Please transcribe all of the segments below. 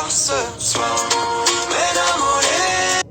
Ce soir, mesdames, on est...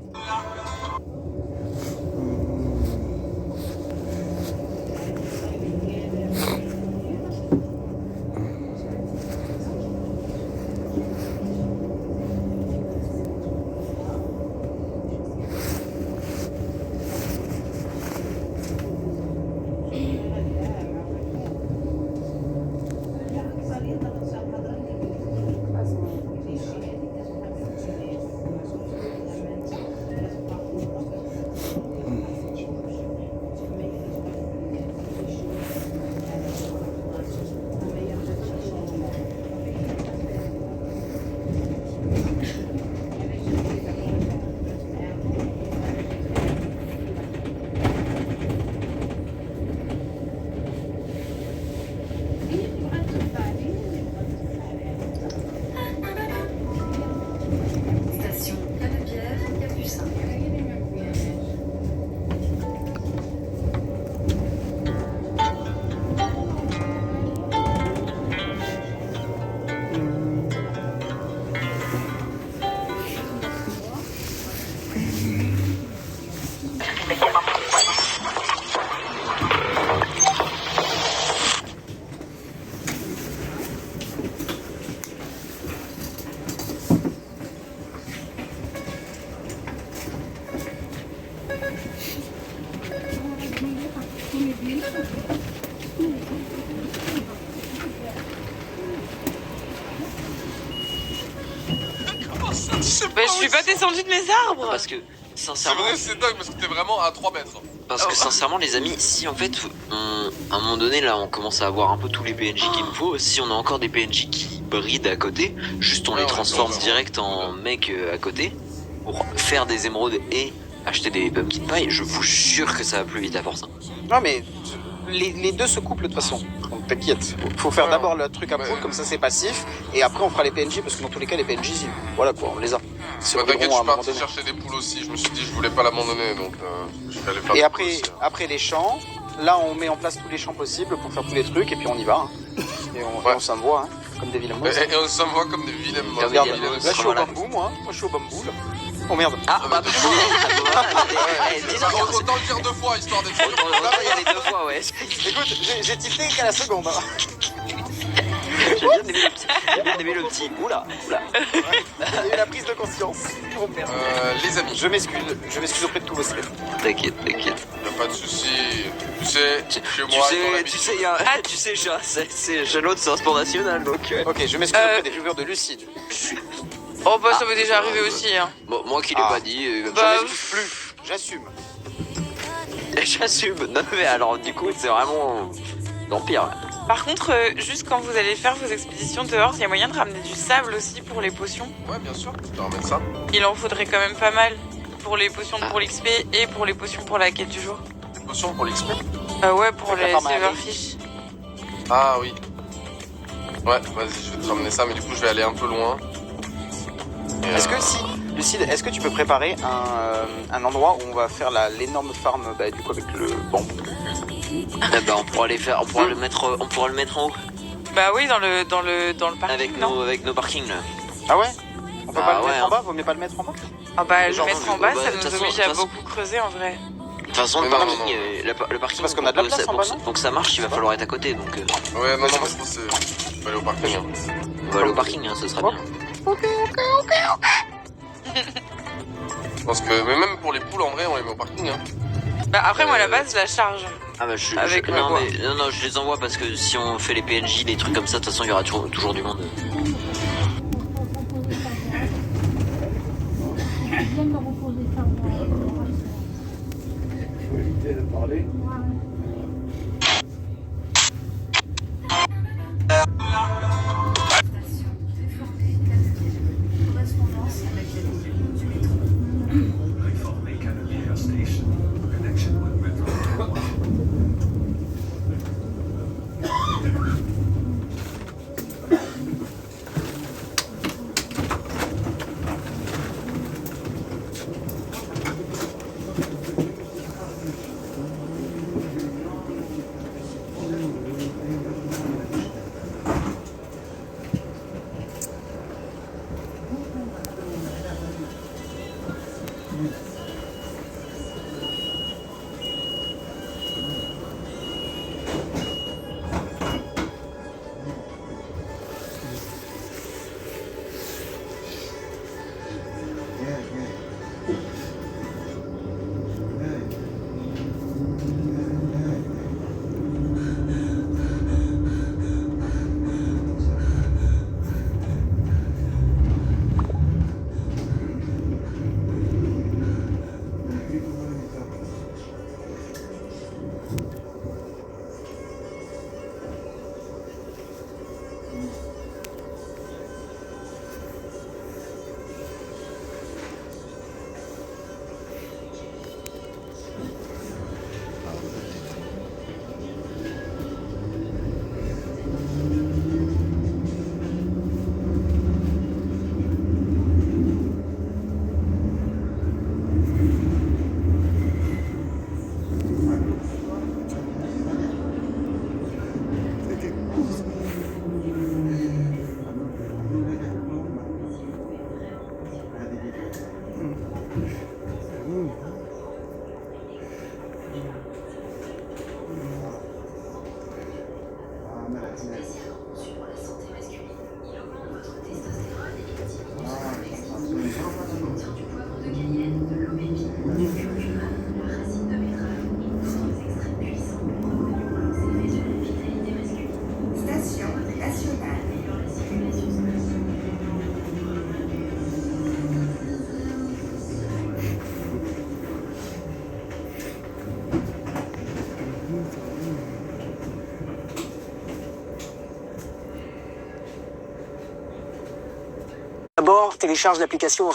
Bah, je suis pas descendu de mes arbres. Parce que, C'est sincèrement... vrai, c'est dingue parce que t'es vraiment à 3 mètres. Parce que sincèrement les amis, si en fait à un moment donné là on commence à avoir un peu tous les PNJ qu'il nous faut, si on a encore des PNJ qui brident à côté, juste on les transforme direct en mecs à côté pour faire des émeraudes et acheter des pumpkin pie, je vous jure que ça va plus vite à force. Non mais les deux se couplent de toute façon. Donc t'inquiète. Faut faire d'abord le truc à poule, comme ça c'est passif, et après on fera les PNJ parce que dans tous les cas les PNJ, voilà quoi, on les a. Bah, t'inquiète, je suis parti chercher des poules aussi. Je me suis dit, je voulais pas l'abandonner donc je vais aller faire. Et après les champs, là on met en place tous les champs possibles pour faire tous les trucs et puis on y va. Hein. Et on s'envoie hein, comme des vilains monstres. Et on s'envoie comme des vilains monstres. Regarde, là je suis au bambou moi, je suis au bambou là. Oh merde. Ah bah autant le dire 2 fois histoire d'être sûr. Autant y aller 2 fois ouais. Écoute, j'ai tilté qu'à la seconde. Hein. J'ai bien aimé le petit. Oula. Ouais. Il y a eu la prise de conscience. Oh merde. Les amis. Je m'excuse auprès de tous vos slams. T'inquiète. Y'a pas de soucis. Tu sais, chez moi, tu sais, c'est l'autre, c'est un sport national donc. Ok, je m'excuse auprès des viewers de Lucide. Oh bah ça m'est déjà arrivé aussi hein. Bon, moi qui l'ai pas dit, je m'excuse plus, j'assume. J'assume. Non mais alors du coup c'est vraiment l'empire. Par contre, juste quand vous allez faire vos expéditions dehors, il y a moyen de ramener du sable aussi pour les potions. Ouais, bien sûr, je te ramène ça. Il en faudrait quand même pas mal pour les potions pour l'XP et pour les potions pour la quête du jour. Des potions pour l'XP? Ouais, pour les silverfish. Ah oui. Ouais, vas-y, je vais te ramener ça, mais du coup je vais aller un peu loin. Est-ce que si, Lucide, est-ce que tu peux préparer un endroit où on va faire l'énorme farm du coup avec le bambou? On pourra le mettre en haut. Bah oui, dans le parking. Avec nos parkings là. Ah ouais? On peut pas le mettre en bas? Vaut mieux pas le mettre en bas? Ah bah le mettre en bas, ça de nous toute oblige façon- à beaucoup creuser en vrai. De toute façon, le parking, parce qu'on a de la place en bas, non? donc ça marche, il va falloir être à côté. Donc, Ouais, non, c'est. On va aller au parking. Hein. On va aller au parking, hein, ce sera bien. Ok. Je pense que. Mais même pour les poules, en vrai, on les met au parking. Hein. Bah après, moi, à la base, je la charge. Ah bah non, je les envoie parce que si on fait les PNJ, des trucs comme ça, de toute façon, il y aura toujours du monde. D'abord, télécharge l'application.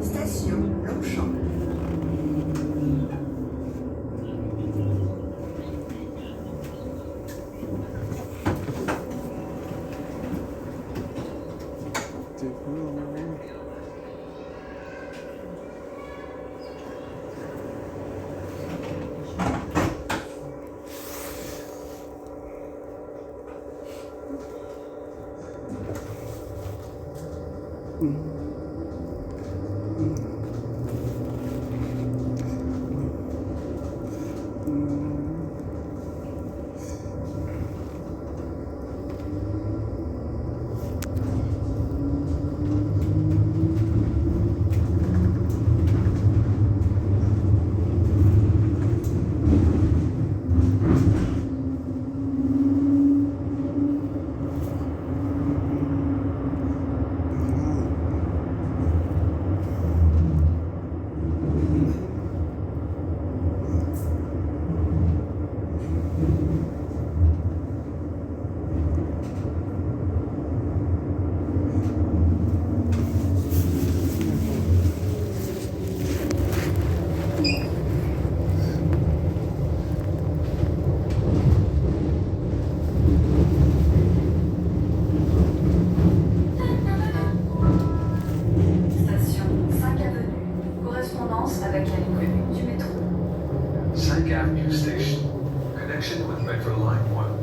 Station Longchamp. Station 5 avenue. Correspondance avec la ligne 1 du métro. 5 Avenue Station. Connection with Metro Line 1.